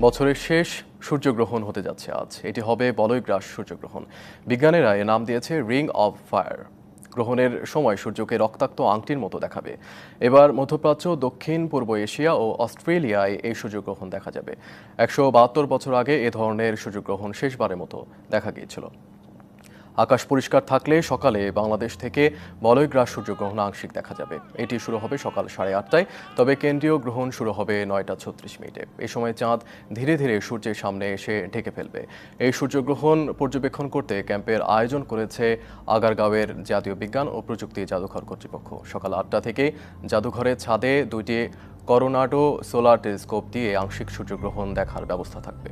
বছরের শেষ সূর্যগ্রহণ হতে যাচ্ছে আজ। এটি হবে বলয়গ্রাস সূর্যগ্রহণ। বিজ্ঞানীরা এর নাম দিয়েছে রিং অফ ফায়ার। গ্রহণের সময় সূর্যকে রক্তাক্ত আংটির মতো দেখাবে। এবার মধ্যপ্রাচ্য, দক্ষিণ পূর্ব এশিয়া ও অস্ট্রেলিয়ায় এই সূর্যগ্রহণ দেখা যাবে। ১৭২ বছর আগে এ ধরনের সূর্যগ্রহণ শেষবারের মতো দেখা গিয়েছিল। আকাশ পরিষ্কার থাকলে সকালে বাংলাদেশ থেকে বলয়গ্রাস সূর্যগ্রহণ আংশিক দেখা যাবে। এটি শুরু হবে সকাল 8:30টায়, তবে কেন্দ্রীয় গ্রহণ শুরু হবে 9:36 এই সময় চাঁদ ধীরে ধীরে সূর্যের সামনে এসে ঢেকে ফেলবে। এই সূর্যগ্রহণ পর্যবেক্ষণ করতে ক্যাম্পের আয়োজন করেছে আগারগাঁওয়ের জাতীয় বিজ্ঞান ও প্রযুক্তি জাদুঘর কর্তৃপক্ষ। সকাল 8টা থেকে জাদুঘরের ছাদে 2টি করোনাডো সোলার টেলিস্কোপ দিয়ে আংশিক সূর্যগ্রহণ দেখার ব্যবস্থা থাকবে।